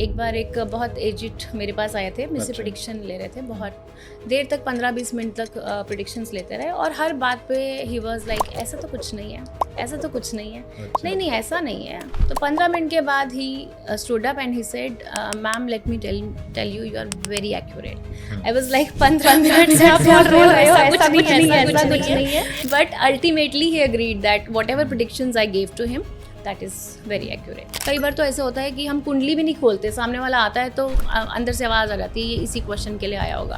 एक बार एक बहुत एजिड मेरे पास आए थे, मुझसे प्रेडिक्शन ले रहे थे, बहुत देर तक 15-20 मिनट तक प्रेडिक्शंस लेते रहे और हर बात पे ही वाज लाइक ऐसा तो कुछ नहीं है, ऐसा तो कुछ नहीं है, नहीं नहीं ऐसा नहीं है। तो 15 मिनट के बाद ही stood up and he said, ma'am let me tell you, you are very accurate. I was like 15 minute से आप बोल रहे हो, ऐसा कुछ नहीं है, ऐसा कुछ नहीं है। But ultimately he agreed that whatever predictions I gave to him, that is very accurate. कई बार तो ऐसे होता है कि हम कुंडली भी नहीं खोलते, सामने वाला आता है तो अंदर से आवाज़ आ जाती है ये इसी क्वेश्चन के लिए आया होगा,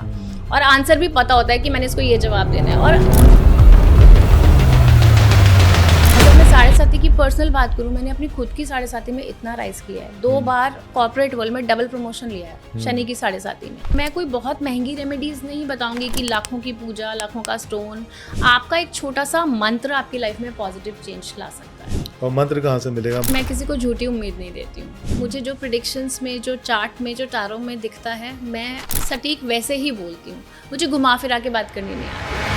और आंसर भी पता होता है कि मैंने इसको ये जवाब देना है। और अगर मैं 7.5 की पर्सनल बात करूँ, मैंने अपनी खुद की 7.5 में इतना राइज किया है। 2 बार कॉर्पोरेट वर्ल्ड में डबल प्रमोशन लिया है शनि की 7.5 में। मैं कोई बहुत महंगी रेमेडीज़ नहीं बताऊंगी कि लाखों की पूजा, लाखों का स्टोन, आपका एक छोटा सा मंत्र आपकी लाइफ में पॉजिटिव चेंज ला सकता है। और मंत्र कहाँ से मिलेगा? मैं किसी को झूठी उम्मीद नहीं देती हूँ। मुझे जो प्रेडिक्शंस में, जो चार्ट में, जो टारों में दिखता है, मैं सटीक वैसे ही बोलती हूँ। मुझे घुमा फिरा के बात करनी नहीं आती।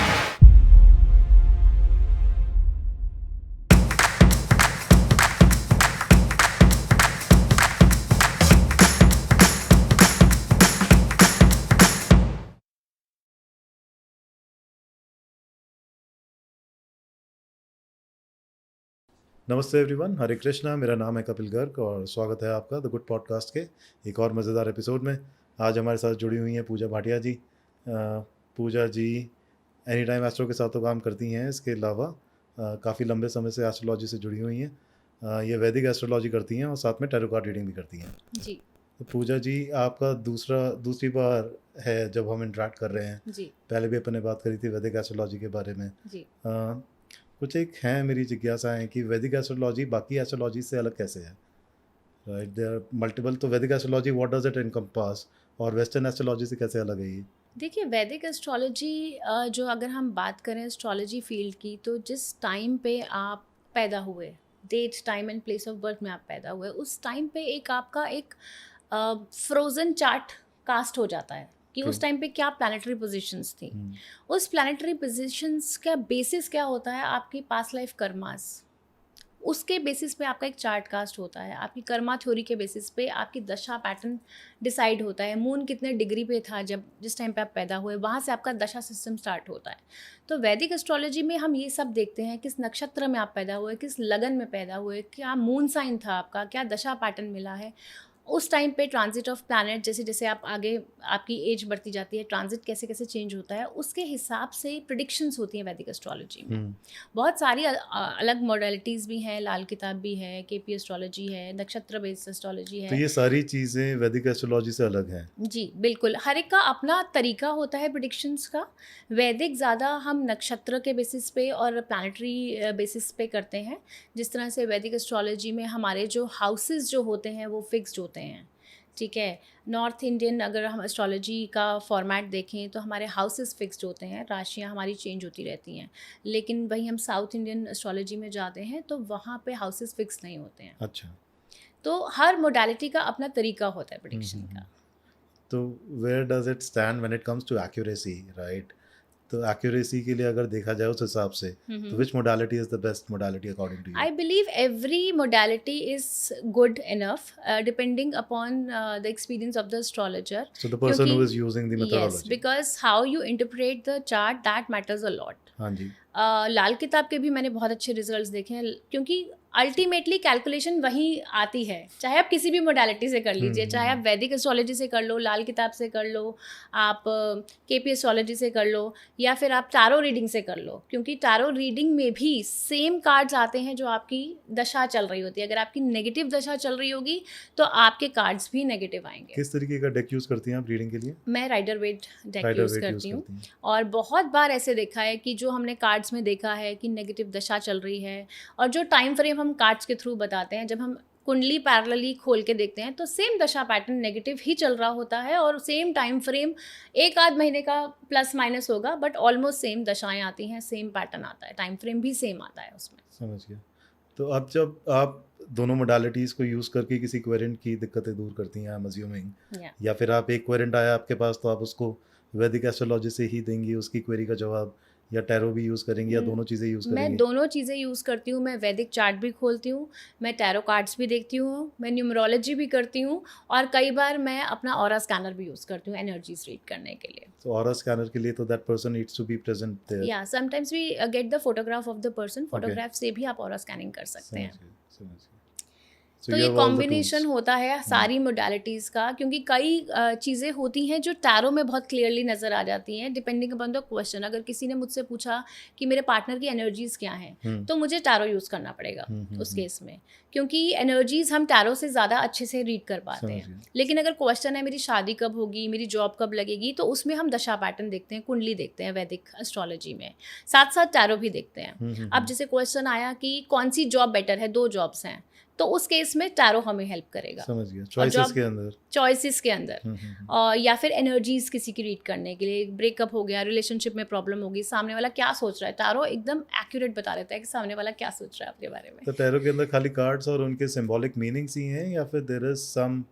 नमस्ते एवरीवन, हरे कृष्णा। मेरा नाम है कपिल गर्ग और स्वागत है आपका द गुड पॉडकास्ट के एक और मज़ेदार एपिसोड में। आज हमारे साथ जुड़ी हुई हैं पूजा भाटिया जी। पूजा जी एनी टाइम एस्ट्रो के साथ तो काम करती हैं, इसके अलावा काफ़ी लंबे समय से एस्ट्रोलॉजी से जुड़ी हुई हैं। ये वैदिक एस्ट्रोलॉजी करती हैं और साथ में टैरो कार्ड रीडिंग भी करती हैं जी। तो पूजा जी, आपका दूसरी बार है जब हम इंटरेक्ट कर रहे हैं। जी। पहले भी अपन ने बात करी थी वैदिक एस्ट्रोलॉजी के बारे में। जी। कुछ एक है मेरी जिज्ञासा है कि वैदिक एस्ट्रोलॉजी बाकी एस्ट्रोलॉजी से अलग कैसे है? Right, there are multiple. तो Vedic astrology what does it encompass और वेस्टर्न एस्ट्रोलॉजी से कैसे अलग है ये? देखिए, वैदिक एस्ट्रोलॉजी जो अगर हम बात करें एस्ट्रोलॉजी फील्ड की, तो जिस टाइम पे आप पैदा हुए, date, time and place of birth में आप पैदा हुए, उस टाइम पे एक आपका एक फ्रोजन चार्ट कास्ट हो जाता है कि उस टाइम पे क्या प्लानिटरी पोजीशंस थी। उस प्लानिटरी पोजीशंस का बेसिस क्या होता है? आपकी पास्ट लाइफ कर्मास, उसके बेसिस पे आपका एक चार्ट कास्ट होता है। आपकी कर्मा थ्योरी के बेसिस पे आपकी दशा पैटर्न डिसाइड होता है। मून कितने डिग्री पे था जिस टाइम पे आप पैदा हुए, वहाँ से आपका दशा सिस्टम स्टार्ट होता है। तो वैदिक एस्ट्रोलॉजी में हम ये सब देखते हैं, किस नक्षत्र में आप पैदा हुए, किस लगन में पैदा हुए, क्या मून साइन था आपका, क्या दशा पैटर्न मिला है। उस टाइम पे ट्रांजिट ऑफ प्लैनेट, जैसे जैसे आप आगे, आपकी एज बढ़ती जाती है, ट्रांजिट कैसे कैसे चेंज होता है, उसके हिसाब से प्रिडिक्शंस होती हैं वैदिक एस्ट्रोलॉजी में। बहुत सारी अलग मॉडलिटीज़ भी हैं, लाल किताब भी है, केपी एस्ट्रोलॉजी है, नक्षत्र बेस्ड एस्ट्रोलॉजी है। तो ये सारी चीज़ें वैदिक एस्ट्रोलॉजी से अलग हैं? जी बिल्कुल, हर एक का अपना तरीका होता है प्रिडिक्शंस का। वैदिक ज़्यादा हम नक्षत्र के बेसिस पे और प्लानिटरी बेसिस पे करते हैं। जिस तरह से वैदिक एस्ट्रोलॉजी में हमारे जो हाउसेस जो होते हैं वो फिक्स्ड होते हैं, ठीक है। नॉर्थ इंडियन अगर हम एस्ट्रोलॉजी का फॉर्मेट देखें तो हमारे हाउसेस फिक्स्ड होते हैं, राशियाँ हमारी चेंज होती रहती हैं। लेकिन वही हम साउथ इंडियन एस्ट्रोलॉजी में जाते हैं तो वहाँ पे हाउसेस फिक्स नहीं होते हैं। अच्छा। तो हर मोडालिटी का अपना तरीका होता है प्रिडिक्शन का। तो where does it stand when it comes to accuracy, right? तो एक्यूरेसी के लिए अगर देखा जाए उस हिसाब से, तो which modality is the best modality according to you? I believe every modality is good enough, depending upon the experience of the astrologer. So the person who is using the Yes, methodology. because how you interpret the chart, that matters a lot. हाँ जी। लाल किताब के भी मैंने बहुत अच्छे results देखे हैं, क्योंकि अल्टीमेटली कैलकुलेशन वही आती है। चाहे आप किसी भी मोडालिटी से कर लीजिए, चाहे आप वैदिक एस्ट्रोलॉजी से कर लो, लाल किताब से कर लो, आप केपी एस्ट्रोलॉजी से कर लो, या फिर आप टारो रीडिंग से कर लो। क्योंकि टारो रीडिंग में भी सेम कार्ड्स आते हैं जो आपकी दशा चल रही होती है। अगर आपकी नेगेटिव दशा चल रही होगी तो आपके कार्ड्स भी नेगेटिव आएंगे। किस तरीके का डेक यूज़ करती हैं आप रीडिंग के लिए? मैं Rider Waite deck Rider use Waite करती हूँ। हैं। और बहुत बार ऐसे देखा है कि जो हमने कार्ड्स में देखा है कि नेगेटिव दशा चल रही है, और जो टाइम फ्रेम हम कार्ड्स के थ्रू बताते हैं, जब हम कुंडली पैरेलली खोल के देखते हैं तो सेम दशा पैटर्न नेगेटिव ही चल रहा होता है, और सेम टाइम फ्रेम एक आध महीने का प्लस माइनस होगा, बट ऑलमोस्ट सेम दशाएं आती हैं, सेम पैटर्न आता है, टाइम फ्रेम भी सेम आता है उसमें। समझ गया। तो अब जब आप दोनों मोडालिटीज़ को यूज़ करके किसी क्वेरेंट की दिक्कतें दूर करती हैं, आई एम अज्यूमिंग, या फिर आप एक क्वेरेंट आया आपके पास तो आप उसको वैदिक एस्ट्रोलॉजी से ही देंगी उसकी क्वेरी का जवाब, या टैरो भी यूज़ करेंगी या दोनों चीज़ें यूज़ मैं करेंगी? दोनों चीज़ें यूज़ करती हूँ। मैं वैदिक चार्ट भी खोलती हूँ, मैं टैरो कार्ड्स भी देखती हूँ, मैं न्यूमरोलॉजी भी करती हूँ और कई बार मैं अपना ऑरा स्कैनर भी यूज़ करती हूँ एनर्जीज रीड करने के लिए। तो ऑरा स्कैनर के लिए तो that person needs to be present there. या sometimes we get the photograph of the person, okay, photograph से भी आप ऑरा स्कैनिंग कर सकते समझ हैं। गए, समझ गए। सो तो यू ये have all the combination tools. होता है सारी मोडालिटीज़ का, क्योंकि कई चीज़ें होती हैं जो टैरो में बहुत क्लियरली नज़र आ जाती हैं डिपेंडिंग अपॉन द क्वेश्चन। अगर किसी ने मुझसे पूछा कि मेरे पार्टनर की एनर्जीज़ क्या हैं, तो मुझे टैरो यूज़ करना पड़ेगा उस केस में, क्योंकि एनर्जीज़ हम टैरो से ज़्यादा अच्छे से रीड कर पाते समझ हैं। गया। लेकिन अगर क्वेश्चन है मेरी शादी कब होगी, मेरी जॉब कब लगेगी, तो उसमें हम दशा पैटर्न देखते हैं, कुंडली देखते हैं वैदिक एस्ट्रोलॉजी में, साथ साथ टैरो भी देखते हैं। अब जैसे क्वेश्चन आया कि कौन सी जॉब बेटर है, 2 जॉब्स हैं, तो उस केस में टैरो हमें हेल्प करेगा। समझ गया, और चॉइसेस जॉब के अंदर। चॉइसेस के अंदर या फिर एनर्जीज किसी की रीड करने के लिए, ब्रेकअप हो गया, रिलेशनशिप में प्रॉब्लम होगी, सामने वाला क्या सोच रहा है, टैरो एकदम एक्यूरेट बता देता है कि सामने वाला क्या सोच रहा है आपके बारे में। तो टैरो के अंदर खाली कार्ड्स और उनके सिंबॉलिक मीनिंग्स ही हैं या फिर there is some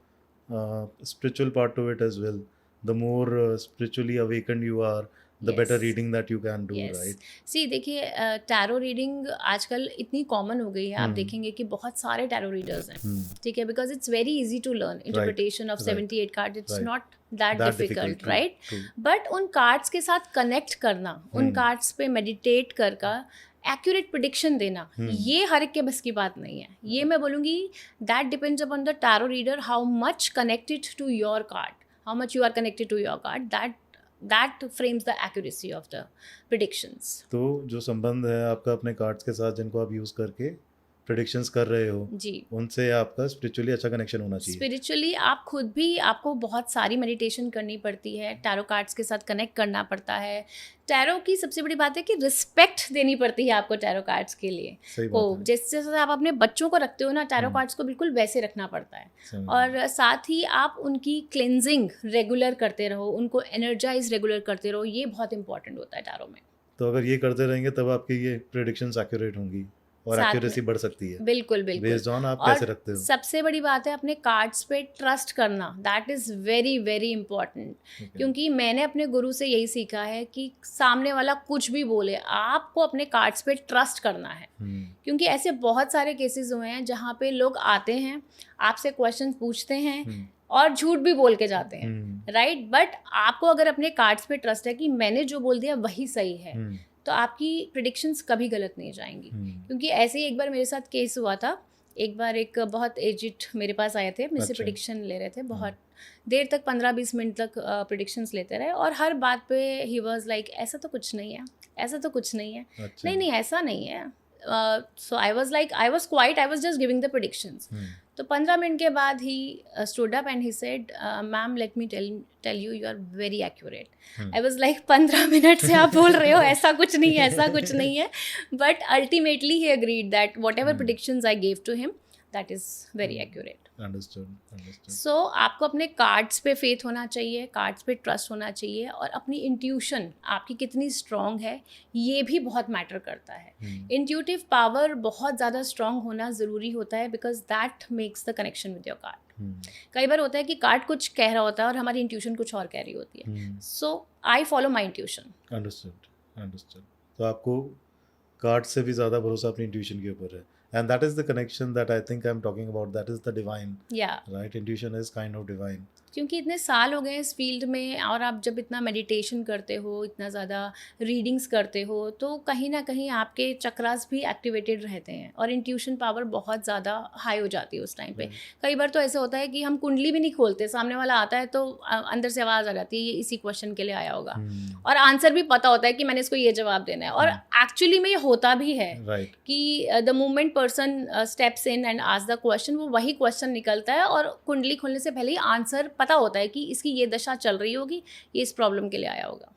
spiritual part to it as well? The more spiritually awakened you are, the better yes, reading that you can do, yes. Right? See देखिए, टैरो रीडिंग आजकल इतनी common हो गई है, आप देखेंगे कि बहुत सारे टैरो रीडर्स हैं, ठीक है, because it's very easy to learn interpretation of right, 78 card, it's right. Not that that difficult, difficult, right? True. But उन कार्ड्स के साथ कनेक्ट करना, उन कार्ड्स पे मेडिटेट कर एक्यूरेट प्रिडिक्शन देना, ये हर एक के बस की बात नहीं है। ये मैं बोलूँगी that depends upon the tarot reader, how much connected to your card, how much you are connected to your card, that frames the accuracy of the predictions. तो जो संबंध है आपका अपने कार्ड्स के साथ जिनको आप यूज़ करके प्रेडिक्शंस कर रहे हो, जी, उनसे आपका स्पिरिचुअली अच्छा कनेक्शन होना चाहिए। स्पिरिचुअली आप खुद भी, आपको बहुत सारी मेडिटेशन करनी पड़ती है, टैरो कार्ड्स के साथ कनेक्ट करना पड़ता है। टैरो की सबसे बड़ी बात है कि रिस्पेक्ट देनी पड़ती है आपको टैरो कार्ड्स के लिए। सही बात है। जैसे जैसे आप अपने बच्चों को रखते हो ना, टैरो कार्ड्स को बिल्कुल वैसे रखना पड़ता है। समझ और साथ ही आप उनकी क्लेंजिंग रेगुलर करते रहो, उनको एनर्जाइज रेगुलर करते रहो, ये बहुत इंपॉर्टेंट होता है टैरो में। तो अगर ये करते रहेंगे तब आपकी ये प्रेडिक्शंस एक्यूरेट होंगी और साथ एक्यूरेसी में बढ़ सकती है। बिल्कुल बिल्कुल। बेस्ड ऑन आप और कैसे रखते हो। सबसे बड़ी बात है अपने कार्ड्स पे ट्रस्ट करना, that is very very important. क्योंकि मैंने अपने गुरु से यही सीखा है कि सामने वाला कुछ भी बोले, आपको अपने कार्ड्स पे ट्रस्ट करना है। क्योंकि ऐसे बहुत सारे केसेस हुए हैं जहाँ पे लोग आते हैं, आपसे क्वेश्चन पूछते हैं और झूठ भी बोल के जाते हैं, राइट? बट आपको अगर अपने कार्ड्स पे ट्रस्ट है कि मैंने जो बोल दिया वही सही है, तो आपकी प्रिडिक्शंस कभी गलत नहीं जाएंगी। क्योंकि ऐसे ही एक बार मेरे साथ केस हुआ था। एक बार एक बहुत एजिड मेरे पास आए थे, मुझसे प्रिडिक्शन ले रहे थे, बहुत देर तक 15-20 मिनट तक प्रिडिक्शंस लेते रहे और हर बात पे ही वाज लाइक ऐसा तो कुछ नहीं है, ऐसा तो कुछ नहीं है, नहीं नहीं ऐसा नहीं है। So I was like, I was quite, I was just giving the predictions. तो 15 मिनट के बाद ही stood up and he said, ma'am let me tell you, you are very accurate. I was like 15 minute से आप बोल रहे हो ऐसा कुछ नहीं है, ऐसा कुछ नहीं है। But ultimately he agreed that whatever predictions I gave to him, that is very accurate. Understood. So आपको अपने कार्ड्स पे फेथ होना चाहिए, कार्ड्स पे ट्रस्ट होना चाहिए, और अपनी इंट्यूशन आपकी कितनी स्ट्रॉन्ग है ये भी बहुत मैटर करता है। इंट्यूटिव पावर बहुत ज़्यादा स्ट्रॉन्ग होना ज़रूरी होता है, because that makes the connection with your card. कई बार होता है कि कार्ड कुछ कह रहा होता है और हमारी इंट्यूशन कुछ और कह रही होती है। So I follow my intuition. Understood. तो आपको कार्ड से भी ज़्यादा भरोसा अपनी इंट्यूशन के ऊपर है, and that is the connection that I think I'm talking about, that is the divine, right? Intuition is kind of divine. क्योंकि इतने साल हो गए इस फील्ड में, और आप जब इतना मेडिटेशन करते हो, इतना ज़्यादा रीडिंग्स करते हो, तो कहीं ना कहीं आपके चक्रास भी एक्टिवेटेड रहते हैं और इंट्यूशन पावर बहुत ज़्यादा हाई हो जाती है उस टाइम पे। कई बार तो ऐसा होता है कि हम कुंडली भी नहीं खोलते, सामने वाला आता है तो अंदर से आवाज़ आ जाती है ये इसी क्वेश्चन के लिए आया होगा, और आंसर भी पता होता है कि मैंने इसको ये जवाब देना है, और एक्चुअली में ये होता भी है कि the moment person steps in and ask the question, वो वही क्वेश्चन निकलता है, और कुंडली खोलने से पहले ही आंसर पता होता है कि इसकी ये दशा चल रही होगी, ये इस प्रॉब्लम के लिए आया होगा।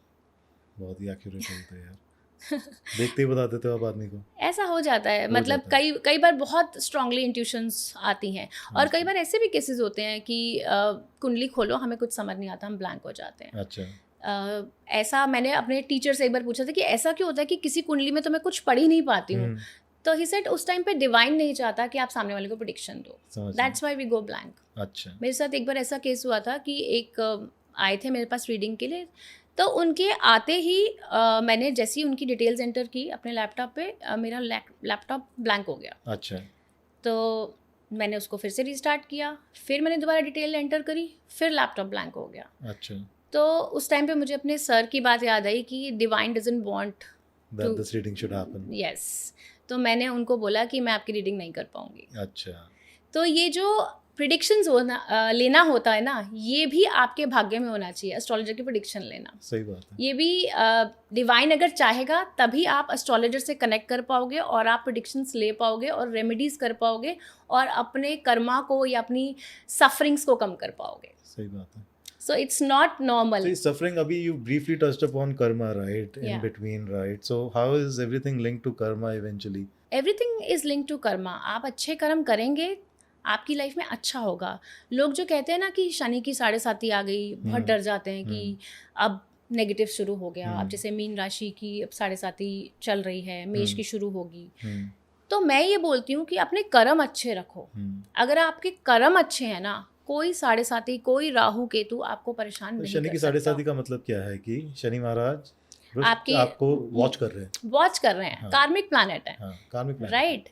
बहुत ही एक्यूरेट होता है यार। देखते ही बता देते हो आप आदमी को। ऐसा हो जाता है, मतलब कई बार बहुत स्ट्रांगली इंट्यूशंस आती हैं, और कई बार ऐसे भी केसेस होते हैं कि कुंडली खोलो, हमें कुछ समझ नहीं आता, हम ब्लैंक हो जाते हैं। अच्छा। ऐसा मैंने अपने टीचर से एक बार पूछा था कि ऐसा क्यों होता है कि किसी कुंडली में तो मैं कुछ पढ़ ही नहीं पाती हूँ। तो ही सेड उस टाइम पे डिवाइन नहीं चाहता कि आप सामने वाले को प्रेडिक्शन दो, that's why we go blank. अच्छा। मेरे साथ एक बार ऐसा केस हुआ था कि एक आए थे मेरे पास रीडिंग के लिए, तो उनके आते ही मैंने जैसे ही उनकी डिटेल्स एंटर की अपने लैपटॉप पे, मेरा लैपटॉप ब्लैंक हो गया। अच्छा। तो मैंने उसको फिर से रीस्टार्ट किया, फिर मैंने दोबारा डिटेल एंटर करी, फिर लैपटॉप ब्लैंक हो गया। अच्छा। तो उस टाइम पे मुझे अपने सर की बात याद आई कि divine doesn't want That to, this reading should happen. Yes. तो मैंने उनको बोला कि मैं आपकी रीडिंग नहीं कर पाऊंगी। अच्छा। तो ये जो प्रिडिक्शंस लेना होता है ना, ये भी आपके भाग्य में होना चाहिए, एस्ट्रोलॉजर की प्रिडिक्शन लेना। सही बात है। ये भी डिवाइन अगर चाहेगा तभी आप एस्ट्रोलॉजर से कनेक्ट कर पाओगे और आप प्रिडिक्शंस ले पाओगे और रेमेडीज कर पाओगे और अपने कर्मा को या अपनी सफरिंग्स को कम कर पाओगे। सही बात है। So it's not normal. So suffering, abhi you briefly touched upon karma, right? In Yeah. between, right? So how is everything linked to karma eventually? Everything is link to karma. आप अच्छे कर्म करेंगे, आपकी लाइफ में अच्छा होगा। लोग जो कहते हैं ना कि शनि की 7.5 आ गई, बहुत डर जाते हैं कि अब नेगेटिव शुरू हो गया। अब जैसे मीन राशि की अब 7.5 चल रही है, मेष की शुरू होगी। तो मैं ये बोलती हूँ कि अपने कर्म अच्छे रखो। अगर आपके कर्म अच्छे हैं ना, कोई 7.5 कोई राहु केतु आपको परेशान तो नहीं शनि कर की सकता। 7.5 का मतलब क्या है कि शनि महाराज आपके आपको वॉच कर रहे हैं। वॉच कर रहे हैं। हाँ। कार्मिक प्लैनेट है। हाँ, कार्मिक प्लैनेट। राइट।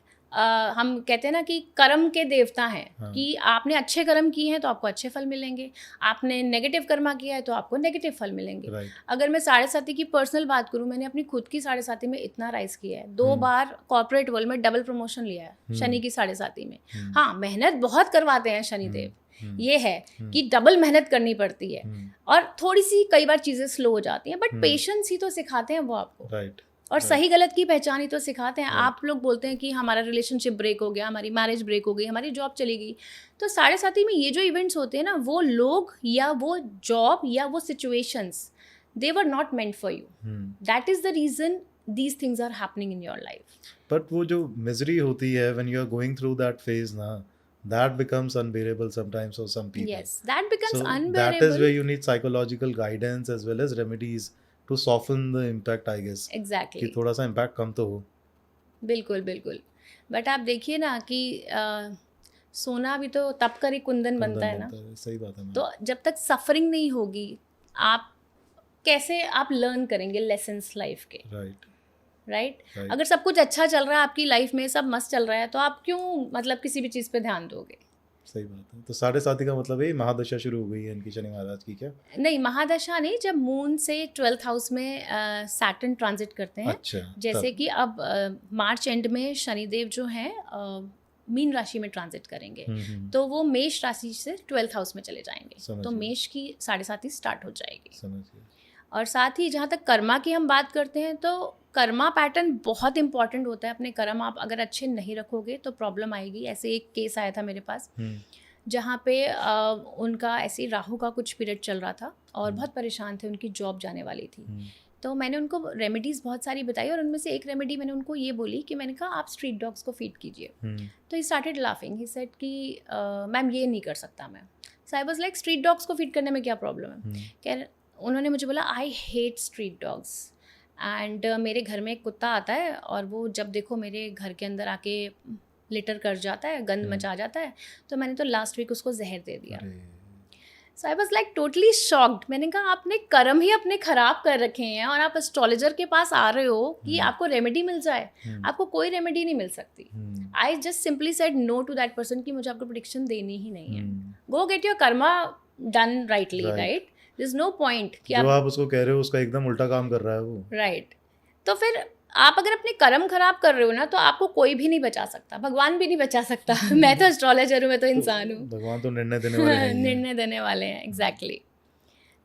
हम कहते हैं ना कि कर्म के देवता हैं। हाँ। कि आपने अच्छे कर्म किए हैं तो आपको अच्छे फल मिलेंगे, आपने नेगेटिव कर्मा किया है तो आपको नेगेटिव फल मिलेंगे। राइट। अगर मैं 7.5 की पर्सनल बात करूं, मैंने अपनी खुद की 7.5 में इतना राइज किया है। 2 बार कॉर्पोरेट वर्ल्ड में डबल प्रमोशन लिया है शनि की 7.5 में। हाँ, मेहनत बहुत करवाते हैं शनिदेव, ये है कि डबल मेहनत करनी पड़ती है और थोड़ी सी कई बार चीज़ें स्लो हो जाती हैं, बट पेशेंस ही तो सिखाते हैं वो आपको। राइट। और सही गलत की पहचान ही तो सिखाते हैं। आप लोग बोलते हैं कि हमारा रिलेशनशिप ब्रेक हो गया, हमारी मैरिज ब्रेक हो गई, हमारी जॉब चली गई। तो 7.5 में ये जो इवेंट्स होते हैं ना, वो लोग या वो जॉब या वो situations, they were not meant for you. That is the reason these things are happening in your life. But वो जो मिजरी होती है when you are going through that phase ना, that becomes unbearable sometimes for some people. Yes, that becomes So unbearable. that is where you need psychological guidance as well as remedies to soften the impact, I guess. Exactly. कि थोड़ा सा impact कम तो हो। बिल्कुल बिल्कुल। But आप देखिए ना कि सोना भी तो तप कर ही कुंदन बनता है ना। सही बात है। तो जब तक सफरिंग नहीं होगी, आप कैसे आप लर्न करेंगे लेसन्स लाइफ के। राइट। अगर सब कुछ अच्छा चल रहा है आपकी लाइफ में, सब मस्त चल रहा है, तो आप क्यों मतलब किसी भी चीज़ पे ध्यान दोगे। सही बात है। तो 7.5 का मतलब है महादशा शुरू हो गई है इनकी शनि महाराज की क्या? नहीं, महादशा नहीं, जब मून से 12th हाउस में सैटर्न ट्रांजिट करते हैं। अच्छा, जैसे कि अब मार्च एंड में शनिदेव जो हैं मीन राशि में ट्रांजिट करेंगे, तो वो मेष राशि से 12th हाउस में चले जाएंगे। तो मेष की 7.5 स्टार्ट हो जाएगी। और साथ ही जहाँ तक कर्मा की हम बात करते हैं, तो कर्मा पैटर्न बहुत इंपॉर्टेंट होता है। अपने कर्म आप अगर अच्छे नहीं रखोगे तो प्रॉब्लम आएगी। ऐसे एक केस आया था मेरे पास, जहाँ पे उनका ऐसे राहु का कुछ पीरियड चल रहा था और बहुत परेशान थे, उनकी जॉब जाने वाली थी। तो मैंने उनको रेमेडीज़ बहुत सारी बताई और उनमें से एक रेमेडी मैंने उनको ये बोली कि मैंने कहा आप स्ट्रीट डॉग्स को फीड कीजिए। तो he started laughing, he said कि मैम ये नहीं कर सकता मैं। So I was like street dogs को फीड करने में क्या प्रॉब्लम है। कह उन्होंने मुझे बोला I hate street dogs and मेरे घर में एक कुत्ता आता है और वो जब देखो मेरे घर के अंदर आके लिटर कर जाता है, गंद मचा जाता है। तो मैंने तो लास्ट वीक उसको जहर दे दिया। So I was like totally shocked. मैंने कहा आपने कर्म ही अपने ख़राब कर रखे हैं और आप एस्ट्रोलॉजर के पास आ रहे हो कि आपको रेमेडी मिल जाए। आपको कोई रेमेडी नहीं मिल सकती। I just simply said no to that person कि मुझे आपको प्रेडिक्शन देनी ही नहीं है। Go get your karma done rightly, right. There's no point कि जो आप उसको कह रहे हो उसका एकदम उल्टा काम कर रहा है वो। राइट। तो फिर आप अगर अपने कर्म खराब कर रहे हो ना, तो आपको कोई भी नहीं बचा सकता, भगवान भी नहीं बचा सकता। मैं तो एस्ट्रोलॉजर हूँ, मैं तो इंसान हूँ। भगवान तो निर्णय देने वाले हैं। निर्णय देने वाले हैं, एग्जैक्टली।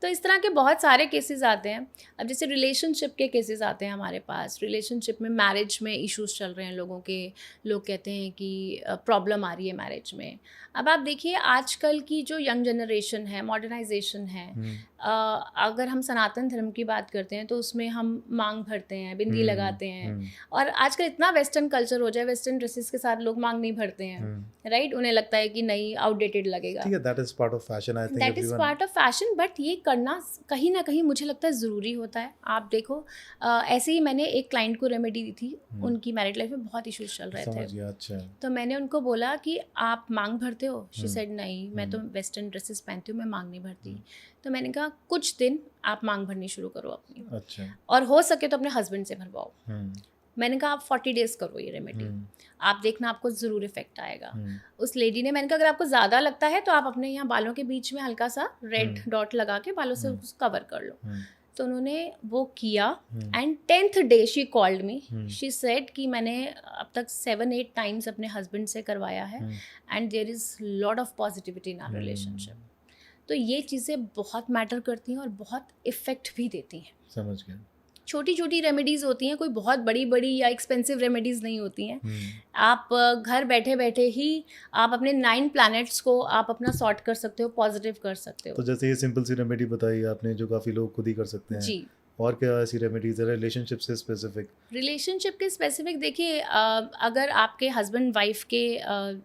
तो इस तरह के बहुत सारे केसेस आते हैं। अब जैसे रिलेशनशिप के केसेस आते हैं हमारे पास। रिलेशनशिप में, मैरिज में इश्यूज चल रहे हैं लोगों के। लोग कहते हैं कि प्रॉब्लम आ रही है मैरिज में। अब आप देखिए आजकल की जो यंग जनरेशन है, मॉडर्नाइजेशन है, अगर हम सनातन धर्म की बात करते हैं तो उसमें हम मांग भरते हैं, बिंदी लगाते हैं। और आजकल इतना वेस्टर्न कल्चर हो जाए, वेस्टर्न ड्रेसेस के साथ लोग मांग नहीं भरते हैं। राइट। उन्हें लगता है कि नहीं, आउटडेटेड लगेगा। ठीक है, that is part of fashion. I think that is part of fashion, but ये करना कहीं ना कहीं मुझे लगता है ज़रूरी होता है। आप देखो ऐसे ही मैंने एक क्लाइंट को रेमेडी दी थी, उनकी मैरिड लाइफ में बहुत इश्यूज चल रहे थे। समझ गया। अच्छा। तो मैंने उनको बोला कि आप मांग भरते हो? शी सेड नहीं, मैं तो वेस्टर्न ड्रेसेस पहनती हूँ, मैं मांग नहीं भरती। तो मैंने कहा कुछ दिन आप मांग भरनी शुरू करो अपनी, अच्छा। और हो सके तो अपने हस्बैंड से भरवाओ। मैंने कहा आप 40 डेज करो ये रेमेडी, आप देखना आपको ज़रूर इफेक्ट आएगा। उस लेडी ने, मैंने कहा अगर आपको ज़्यादा लगता है तो आप अपने यहाँ बालों के बीच में हल्का सा रेड डॉट लगा के बालों से उसको कवर कर लो। तो उन्होंने वो किया and 10th day she called me, she said कि मैंने अब तक 7-8 टाइम्स अपने हस्बैंड से करवाया है and there is lot of positivity in our relationship. तो ये चीज़ें बहुत मैटर करती हैं और बहुत इफ़ेक्ट भी देती हैं। समझ गया। छोटी छोटी रेमेडीज़ होती हैं, कोई बहुत बड़ी बड़ी या एक्सपेंसिव रेमेडीज़ नहीं होती हैं। आप घर बैठे बैठे ही आप अपने 9 प्लैनेट्स को आप अपना सॉर्ट कर सकते हो, पॉजिटिव कर सकते हो। तो जैसे ये सिंपल सी रेमेडी बताई आपने जो काफ़ी लोग खुद ही कर सकते हैं, जी। और क्या ऐसी रेमेडीज है रिलेशनशिप से स्पेसिफिक? रिलेशनशिप के स्पेसिफिक देखिए, अगर आपके हस्बैंड वाइफ के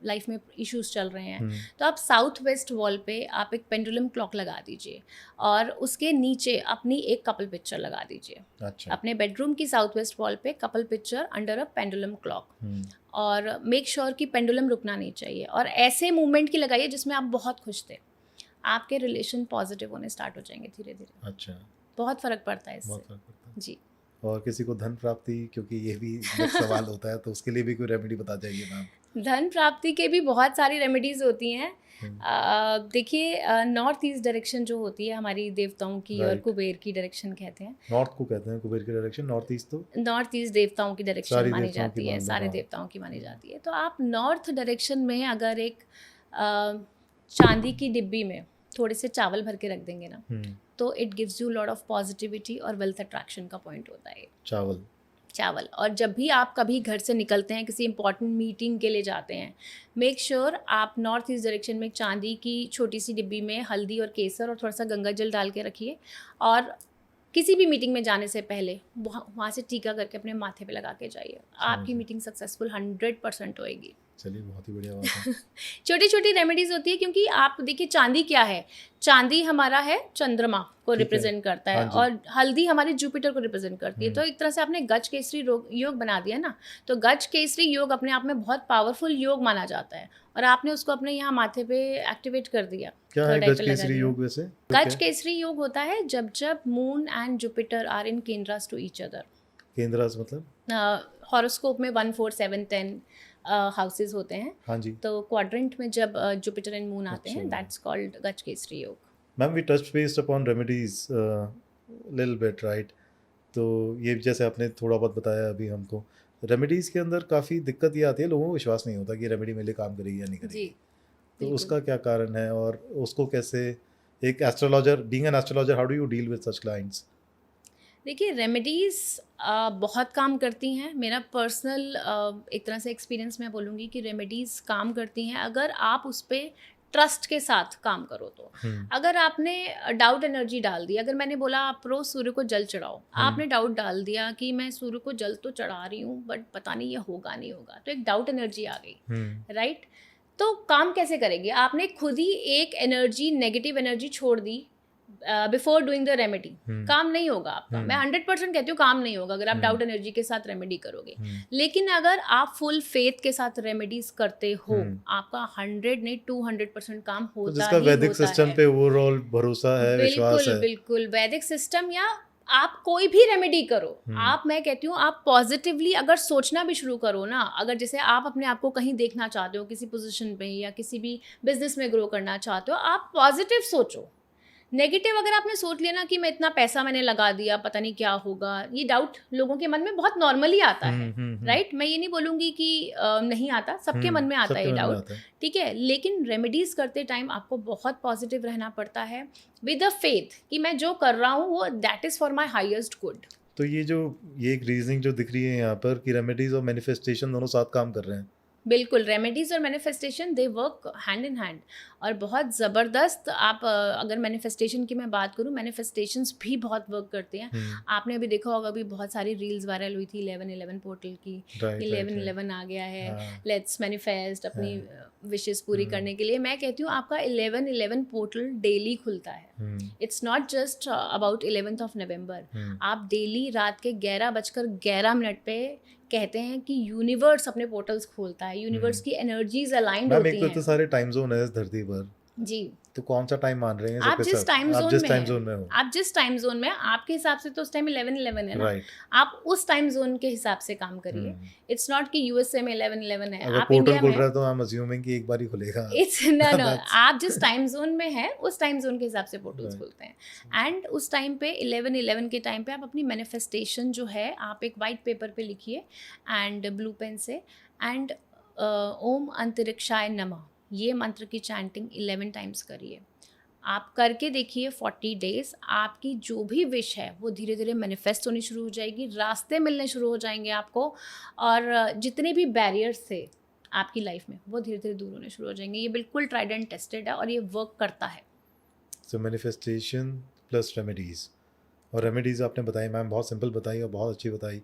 लाइफ में इश्यूज चल रहे हैं तो आप साउथ वेस्ट वॉल पे आप एक पेंडुलम क्लॉक लगा दीजिए और उसके नीचे अपनी एक कपल पिक्चर लगा दीजिए। अच्छा। अपने बेडरूम की साउथ वेस्ट वॉल पे couple picture under a pendulum clock, और मेक श्योर कि पेंडुलम रुकना नहीं चाहिए, और ऐसे मूवमेंट की लगाइए जिसमें आप बहुत खुश थे। आपके रिलेशन पॉजिटिव होने स्टार्ट हो जाएंगे धीरे धीरे। अच्छा। बहुत फ़र्क पड़ता है इससे। बहुत फर्क पड़ता है। जी। और किसी को धन प्राप्ति, क्योंकि ये भी नेक्स्ट सवाल होता है, तो उसके लिए भी कोई रेमेडी बता जाइए मैम। धन प्राप्ति के भी बहुत सारी रेमेडीज़ होती हैं। देखिए नॉर्थ ईस्ट डायरेक्शन जो होती है हमारी देवताओं की, और कुबेर की डायरेक्शन कहते हैं। नॉर्थ को कहते हैं कुबेर की डायरेक्शन, नॉर्थ ईस्ट तो नॉर्थ ईस्ट देवताओं की डायरेक्शन मानी जाती है, सारे हाँ। देवताओं की मानी जाती है। तो आप नॉर्थ डायरेक्शन में अगर एक चांदी की डिब्बी में थोड़े से चावल भर के रख देंगे ना, तो it gives you lot of positivity और वेल्थ अट्रैक्शन का पॉइंट होता है चावल। और जब भी आप कभी घर से निकलते हैं, किसी इंपॉर्टेंट मीटिंग के लिए जाते हैं, मेक श्योर आप नॉर्थ ईस्ट डायरेक्शन में एक चांदी की छोटी सी डिब्बी में हल्दी और केसर और थोड़ा सा गंगा जल डाल के रखिए, और किसी भी मीटिंग में जाने से पहले वहाँ से टीका करके अपने माथे पे लगा के जाइए। आपकी मीटिंग सक्सेसफुल 100% होएगी। चलिए, बहुत ही बढ़िया बात है। छोटी छोटी रेमेडीज होती है, क्योंकि आप देखिए चांदी क्या है, चांदी हमारा है चंद्रमा को रिप्रेजेंट करता है, और हल्दी हमारे जुपिटर को रिप्रेजेंट करती है। तो एक तरह से आपने गज केसरी योग बना दिया ना। तो गज केसरी योग अपने आप में बहुत पावरफुल योग माना जाता है, और आपने उसको अपने यहाँ माथे पे एक्टिवेट कर दिया। क्या है गज केसरी योग वैसे? गज केसरी योग होता है जब जब moon and Jupiter are in kendras to each other. केंद्रास मतलब हॉरोस्कोप में 1, 4, 7, 10 हाउसेस होते हैं। हाँ जी। तो क्वाड्रेंट में जब जुपिटर एंड मून आते हैं, that's called Gaj Kesari Yog. Ma'am, we touch based upon remedies little bit, right? तो ये जैसे आपने थोड़ा बहुत बताया अभी हमको, रेमेडीज़ के अंदर काफ़ी दिक्कत ये आती है, लोगों को विश्वास नहीं होता कि रेमेडी मेरे लिए काम करेगी या नहीं करेगी। जी, तो उसका क्या कारण है, और उसको कैसे, एक astrologer, being an astrologer, how do you deal with such clients? देखिए रेमेडीज़ बहुत काम करती हैं। मेरा पर्सनल एक तरह से एक्सपीरियंस मैं बोलूँगी कि रेमेडीज़ काम करती हैं अगर आप उस पर ट्रस्ट के साथ काम करो तो। अगर आपने डाउट एनर्जी डाल दी, अगर मैंने बोला आप रोज सूर्य को जल चढ़ाओ, आपने डाउट डाल दिया कि मैं सूर्य को जल तो चढ़ा रही हूँ बट पता नहीं ये होगा नहीं होगा, तो एक डाउट एनर्जी आ गई, राइट? तो काम कैसे करेंगे? आपने खुद ही एक एनर्जी, नेगेटिव एनर्जी छोड़ दी बिफोर डूइंग द रेमेडी। काम नहीं होगा आपका। मैं 100% कहती हूँ काम नहीं होगा अगर आप डाउट एनर्जी के साथ रेमेडी करोगे। लेकिन अगर आप फुल फेथ के साथ रेमेडीज करते हो, आपका 100 नहीं 200% काम होता जिसका ही वैदिक होता सिस्टम है। पे ओवरऑल भरोसा है, विश्वास है। बिल्कुल वैदिक सिस्टम, या आप कोई भी रेमेडी करो, आप, मैं कहती हूँ आप पॉजिटिवली अगर सोचना भी शुरू करो ना, अगर जैसे आप अपने आप को कहीं देखना चाहते हो किसी पोजीशन पे या किसी भी बिजनेस में ग्रो करना चाहते हो, आप पॉजिटिव सोचो। नेगेटिव अगर आपने सोच लिया ना कि मैं इतना पैसा मैंने लगा दिया पता नहीं क्या होगा, ये डाउट लोगों के मन में बहुत नॉर्मली आता है, राइट? मैं ये नहीं बोलूँगी कि नहीं आता, सबके मन में आता है ये डाउट, ठीक है? लेकिन रेमेडीज करते टाइम आपको बहुत पॉजिटिव रहना पड़ता है विद अ फेथ कि मैं जो कर रहा हूँ वो that is for my highest good. तो ये एक रीजनिंग जो दिख रही है यहाँ पर कि रेमेडीज और मैनिफेस्टेशन दोनों साथ काम कर रहे हैं। बिल्कुल, रेमेडीज़ और manifestation they work hand in hand, और बहुत ज़बरदस्त। आप अगर मैनिफेस्टेशन की मैं बात करूँ, मैनिफेस्टेशंस भी बहुत वर्क करते हैं। आपने अभी देखा होगा, अभी बहुत सारी रील्स वायरल हुई थी 11/11 पोर्टल की, 11/11 आ गया है, लेट्स मैनिफेस्ट अपनी विशेस पूरी करने के लिए। मैं कहती हूँ आपका 11/11 पोर्टल डेली खुलता है, it's not just about 11th of November. आप डेली रात के 11:11 पे कहते हैं कि यूनिवर्स अपने पोर्टल्स खोलता है, यूनिवर्स की एनर्जीज अलाइंड मैम एक होती पे हैं। तो सारे टाइम जोन है इस धरती पर, जी, तो कौन सा टाइम मान रहे हैं आप सबके जिस सब? टाइम आप जोन जिस में टाइम हैं, जोन में हो, आप जिस टाइम जोन में हैं, आपके हिसाब से तो उस टाइम 11:11 है ना। राइट। आप उस टाइम जोन के हिसाब से काम करिए। इट्स नॉट कि यूएसए में 11:11 है, अगर आप पोर्टल इंडिया खुल में रहा है तो आई एम अज्यूमिंग कि एक बार ही खुलेगा। इट्स नो नो That's आप जिस टाइम जोन में हैं उस टाइम जोन के हिसाब से पोर्टल्स Right. खुलते हैं। एंड उस टाइम पे 11:11 के टाइम पे आप अपनी मैनिफेस्टेशन जो है आप एक वाइट पेपर पे लिखिए एंड ब्लू पेन से, एंड ओम अंतरिक्षाय नमः ये मंत्र की चैंटिंग 11 टाइम्स करिए। आप करके देखिए 40 डेज, आपकी जो भी विश है वो धीरे धीरे मैनिफेस्ट होनी शुरू हो जाएगी, रास्ते मिलने शुरू हो जाएंगे आपको, और जितने भी बैरियर्स थे आपकी लाइफ में वो धीरे धीरे दूर होने शुरू हो जाएंगे। ये बिल्कुल ट्राइड एंड टेस्टेड है और ये वर्क करता है। सो मैनिफेस्टेशन प्लस रेमेडीज, और रेमेडीज आपने बताई मैम, बहुत सिंपल बताई और बहुत अच्छी बताई।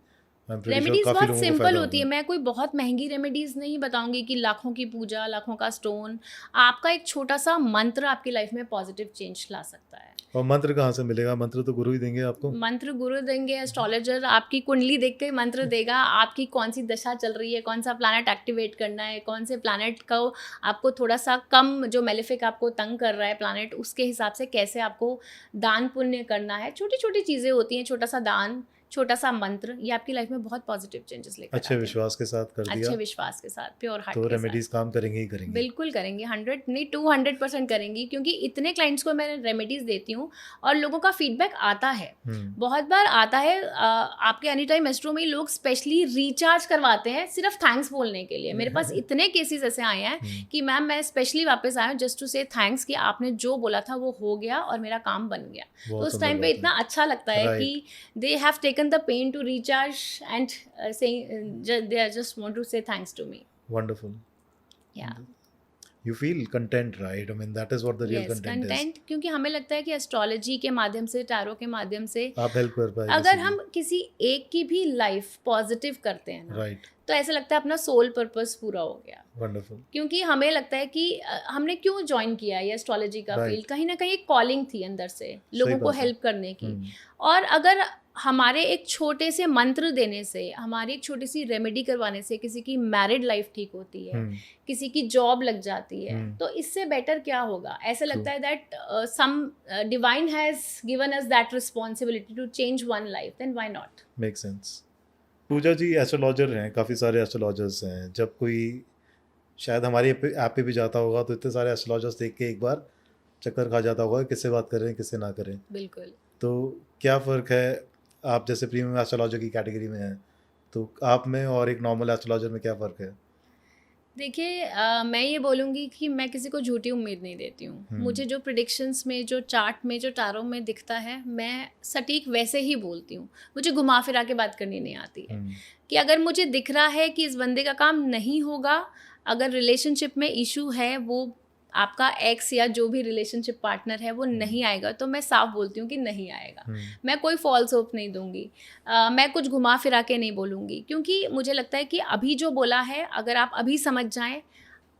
I am pretty sure remedies काफ़ी बहुत लोगों को सिंपल फायदा होती है, होगा। मैं कोई बहुत महंगी रेमेडीज नहीं बताऊंगी कि लाखों की पूजा, लाखों का स्टोन। आपका एक छोटा सा मंत्र आपकी लाइफ में पॉजिटिव चेंज ला सकता है। और मंत्र कहाँ से मिलेगा? मंत्र तो गुरु ही देंगे आपको। मंत्र गुरु देंगे, एस्ट्रोलॉजर आपकी कुंडली देख के मंत्र देगा, आपकी कौन सी दशा चल रही है, कौन सा प्लैनेट एक्टिवेट करना है, कौन से प्लैनेट को आपको थोड़ा सा कम, जो मेलेफिक आपको तंग कर रहा है प्लैनेट, उसके हिसाब से कैसे आपको दान पुण्य करना है। छोटी छोटी चीज़ें होती हैं, छोटा सा दान, छोटा सा मंत्र, ये आपकी लाइफ में बहुत पॉजिटिव चेंजेस लेकर अच्छे आते हैं। विश्वास के साथ कर दिया अच्छे विश्वास के साथ, प्योर हार्ट तो के साथ। रेमेडीज काम करेंगे ही करेंगे। बिल्कुल करेंगी, 100 नहीं 200% करेंगी, क्योंकि इतने क्लाइंट्स को मैं रेमेडीज देती हूँ और लोगों का फीडबैक आता है। बहुत बार आता है, आपके एनी टाइम एस्ट्रो में ही लोग स्पेशली रिचार्ज करवाते हैं सिर्फ थैंक्स बोलने के लिए। मेरे पास इतने केसेस ऐसे आए हैं कि मैम मैं स्पेशली वापस आया हूँ जस्ट टू से थैंक्स कि आपने जो बोला था वो हो गया और मेरा काम बन गया। तो बहुत उस सुंदर टाइम पे बात है। इतना अच्छा लगता है Right. कि they have taken the pain to recharge and they are just want to say thanks to me. Wonderful. या You feel content, right? I mean, that is what the real yes, content is. Content, क्योंकि हमें लगता है कि astrology के माध्यम से, tarot के माध्यम से आप हेल्प कर पाए अगर हम किसी एक की भी लाइफ पॉजिटिव करते हैं ना, राइट। तो ऐसा लगता है अपना सोल पर्पस पूरा हो गया। वंडरफुल। क्योंकि हमें लगता है कि हमने क्यों ज्वाइन किया ये एस्ट्रोलॉजी का Right. फील्ड, कहीं ना कहीं एक कॉलिंग थी अंदर से लोगों को बात है। हेल्प करने की। और अगर हमारे एक छोटे से मंत्र देने से, हमारी एक छोटी सी रेमेडी करवाने से किसी की मैरिड लाइफ ठीक होती है, किसी की जॉब लग जाती है, तो इससे बेटर क्या होगा। ऐसा लगता है that some divine has given us that responsibility to change one life, then why not. Make sense. Puja ji astrologer हैं, काफ़ी सारे एस्ट्रोलॉजर्स हैं। जब कोई शायद हमारी ऐप पे भी जाता होगा तो इतने सारे एस्ट्रोलॉजर्स देख के एक बार चक्कर खा जाता होगा किससे बात करें किससे ना करें। बिल्कुल। तो क्या फ़र्क है, आप जैसे प्रीमियम एस्ट्रोलॉजर की कैटेगरी में हैं, तो आप में और एक नॉर्मल एस्ट्रोलॉजर में क्या फ़र्क है? देखिए, मैं ये बोलूँगी कि मैं किसी को झूठी उम्मीद नहीं देती हूँ। मुझे जो प्रिडिक्शंस में, जो चार्ट में, जो टारो में दिखता है, मैं सटीक वैसे ही बोलती हूँ। मुझे घुमा फिरा के बात करनी नहीं आती है कि अगर मुझे दिख रहा है कि इस बंदे का काम नहीं होगा, अगर रिलेशनशिप में इशू है, वो आपका एक्स या जो भी रिलेशनशिप पार्टनर है वो नहीं आएगा, तो मैं साफ बोलती हूँ कि नहीं आएगा। मैं कोई फॉल्स होप नहीं दूंगी, मैं कुछ घुमा फिरा के नहीं बोलूँगी, क्योंकि मुझे लगता है कि अभी जो बोला है अगर आप अभी समझ जाएं,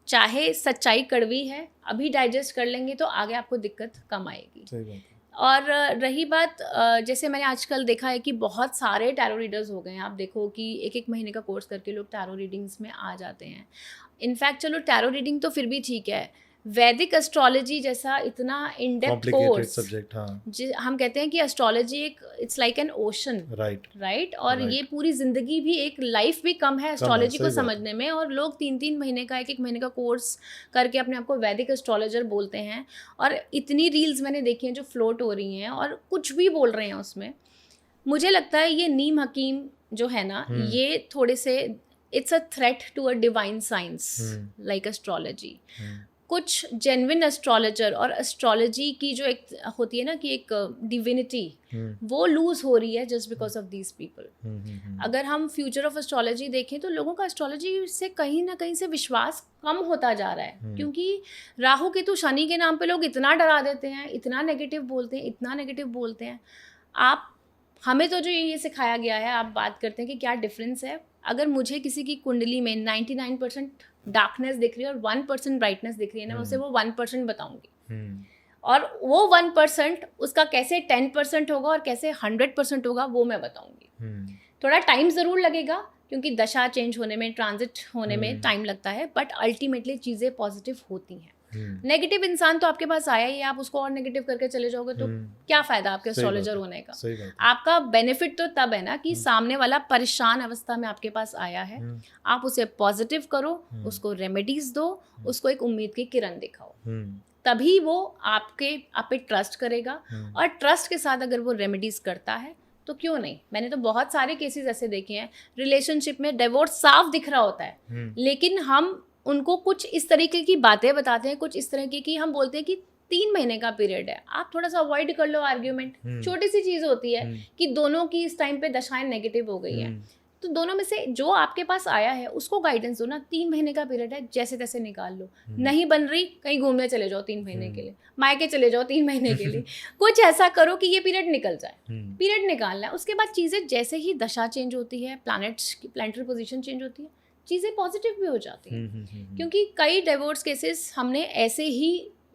चाहे सच्चाई कड़वी है, अभी डाइजेस्ट कर लेंगे तो आगे आपको दिक्कत कम आएगी। सही बात है। और रही बात, जैसे मैंने आजकल देखा है कि बहुत सारे टैरो रीडर्स हो गए हैं। आप देखो कि एक एक महीने का कोर्स करके लोग टैरो रीडिंग्स में आ जाते हैं। इनफैक्ट चलो टैरो रीडिंग तो फिर भी ठीक है, वैदिक एस्ट्रोलॉजी जैसा इतना in depth complicated course subject. हाँ, हम कहते हैं कि एस्ट्रोलॉजी एक it's like an ocean, right. और Right. ये पूरी जिंदगी भी, एक लाइफ भी कम है एस्ट्रोलॉजी को सही बात है। समझने में, और लोग 3-3 महीने का, 1-1 महीने का कोर्स करके अपने आप को वैदिक एस्ट्रोलॉजर बोलते हैं। और इतनी रील्स मैंने देखी हैं जो फ्लोट हो रही हैं और कुछ भी बोल रहे हैं उसमें। मुझे लगता है ये नीम हकीम जो है ना, ये थोड़े से it's a threat to a divine science like astrology. कुछ जेन्युइन एस्ट्रोलॉजर और एस्ट्रोलॉजी की जो एक होती है ना कि एक डिविनिटी, वो लूज हो रही है just because of these people. अगर हम फ्यूचर ऑफ एस्ट्रोलॉजी देखें तो लोगों का एस्ट्रोलॉजी से कहीं ना कहीं से विश्वास कम होता जा रहा है, क्योंकि राहु केतु शनि के नाम पे लोग इतना डरा देते हैं, इतना नेगेटिव बोलते हैं, इतना नेगेटिव बोलते हैं। आप, हमें तो जो ये सिखाया गया है, आप बात करते हैं कि क्या डिफरेंस है। अगर मुझे किसी की कुंडली में 99% डार्कनेस दिख रही है और 1% ब्राइटनेस दिख रही है ना, मैं उसे वो 1% बताऊंगी। और वो 1% उसका कैसे 10% होगा और कैसे 100% होगा वो मैं बताऊंगी। थोड़ा टाइम ज़रूर लगेगा क्योंकि दशा चेंज होने में, ट्रांजिट होने में टाइम लगता है, बट अल्टीमेटली चीज़ें पॉजिटिव होती हैं। नेगेटिव इंसान तो आपके पास आया ही, आप उसको और नेगेटिव करके चले जाओगे तो क्या फ़ायदा आपके एस्ट्रोलॉजर होने का। सही बात है। आपका बेनिफिट तो तब है ना कि सामने वाला परेशान अवस्था में आपके पास आया है, आप उसे पॉजिटिव करो, उसको रेमेडीज दो, उसको एक उम्मीद की किरण दिखाओ, तभी वो आप पे ट्रस्ट करेगा। और ट्रस्ट के साथ अगर वो रेमेडीज करता है तो क्यों नहीं। मैंने तो बहुत सारे केसेस ऐसे देखे हैं, रिलेशनशिप में डिवोर्स साफ दिख रहा होता है, लेकिन हम उनको कुछ इस तरीके की बातें बताते हैं, कुछ इस तरीके की हम बोलते हैं कि 3 महीने का पीरियड है, आप थोड़ा सा अवॉइड कर लो आर्ग्यूमेंट। छोटी सी चीज़ होती है कि दोनों की इस टाइम पे दशाएं नेगेटिव हो गई हैं, तो दोनों में से जो आपके पास आया है उसको गाइडेंस दो ना। 3 महीने का पीरियड है, जैसे तैसे निकाल लो। नहीं बन रही, कहीं घूमने चले जाओ 3 महीने के लिए, मायके चले जाओ 3 महीने के लिए, कुछ ऐसा करो कि ये पीरियड निकल जाए। पीरियड निकालना है, उसके बाद चीज़ें जैसे ही दशा चेंज होती है, प्लैनेट्स की प्लैनेटरी पोजीशन चेंज होती है, चीज़ें पॉजिटिव भी हो जाती हैं। क्योंकि कई डिवोर्स केसेस हमने ऐसे ही,